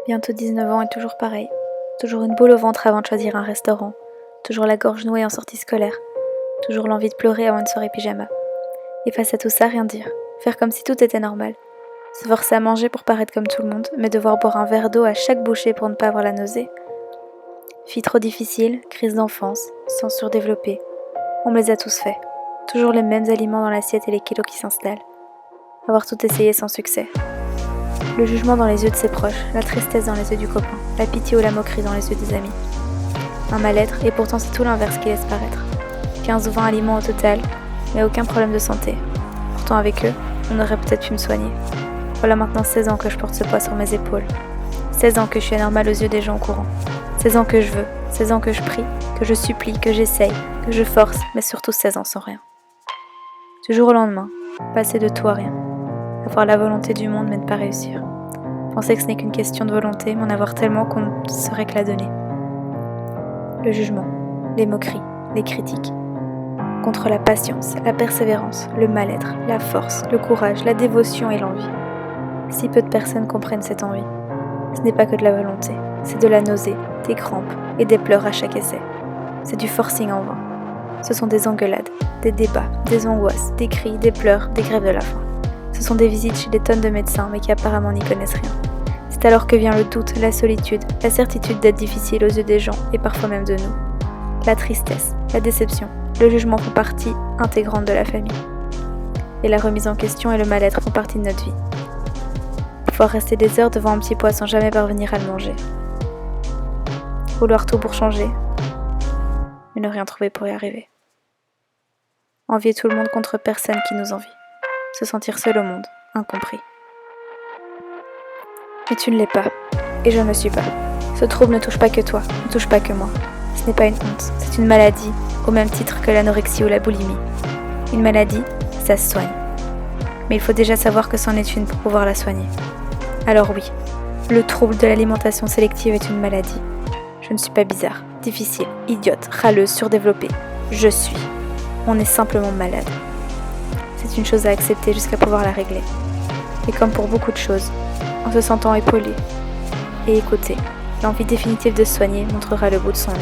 Bientôt 19 ans et toujours pareil. Toujours une boule au ventre avant de choisir un restaurant. Toujours la gorge nouée en sortie scolaire. Toujours l'envie de pleurer avant une soirée pyjama. Et face à tout ça, rien dire. Faire comme si tout était normal. Se forcer à manger pour paraître comme tout le monde, mais devoir boire un verre d'eau à chaque bouchée pour ne pas avoir la nausée. Fille trop difficile, crise d'enfance, sang surdéveloppé. On me les a tous faits. Toujours les mêmes aliments dans l'assiette et les kilos qui s'installent. Avoir tout essayé sans succès. Le jugement dans les yeux de ses proches, la tristesse dans les yeux du copain, la pitié ou la moquerie dans les yeux des amis. Un mal-être, et pourtant c'est tout l'inverse qui laisse paraître. 15 ou 20 aliments au total, mais aucun problème de santé. Pourtant avec eux, on aurait peut-être pu me soigner. Voilà maintenant 16 ans que je porte ce poids sur mes épaules. 16 ans que je suis anormale aux yeux des gens au courant. 16 ans que je veux, 16 ans que je prie, que je supplie, que j'essaye, que je force, mais surtout 16 ans sans rien. Du jour au lendemain, passer de tout à rien. Avoir la volonté du monde mais ne pas réussir. Penser que ce n'est qu'une question de volonté, mais en avoir tellement qu'on ne saurait que la donner. Le jugement, les moqueries, les critiques. Contre la patience, la persévérance, le mal-être, la force, le courage, la dévotion et l'envie. Si peu de personnes comprennent cette envie. Ce n'est pas que de la volonté, c'est de la nausée, des crampes et des pleurs à chaque essai. C'est du forcing en vain. Ce sont des engueulades, des débats, des angoisses, des cris, des pleurs, des grèves de la faim. Ce sont des visites chez des tonnes de médecins mais qui apparemment n'y connaissent rien. C'est alors que vient le doute, la solitude, la certitude d'être difficile aux yeux des gens et parfois même de nous. La tristesse, la déception, le jugement font partie intégrante de la famille. Et la remise en question et le mal-être font partie de notre vie. Pouvoir rester des heures devant un petit pois sans jamais parvenir à le manger. Vouloir tout pour changer, mais ne rien trouver pour y arriver. Envier tout le monde contre personne qui nous envie. Se sentir seul au monde, incompris. Mais tu ne l'es pas, et je ne le suis pas. Ce trouble ne touche pas que toi, ne touche pas que moi. Ce n'est pas une honte, c'est une maladie, au même titre que l'anorexie ou la boulimie. Une maladie, ça se soigne. Mais il faut déjà savoir que c'en est une pour pouvoir la soigner. Alors oui, le trouble de l'alimentation sélective est une maladie. Je ne suis pas bizarre, difficile, idiote, râleuse, surdéveloppée. Je suis. On est simplement malade. C'est une chose à accepter jusqu'à pouvoir la régler. Et comme pour beaucoup de choses, en se sentant épaulé et écouté, l'envie définitive de se soigner montrera le bout de son nez.